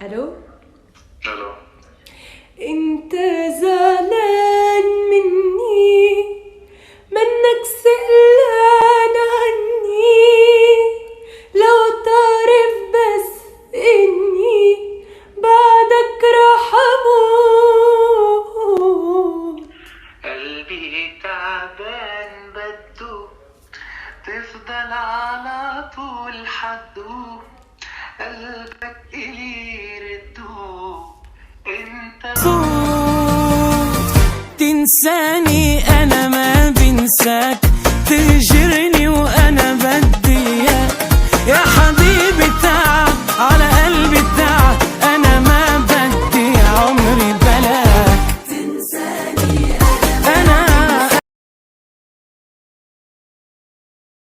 الو. الو. انت زعلان مني، منك سألان عني، لو تعرف بس اني بعدك راح اموت. قلبي تعبان بده تفضل على طول حدو، قلبك إلي ردو انت تنساني انا ما بنساك،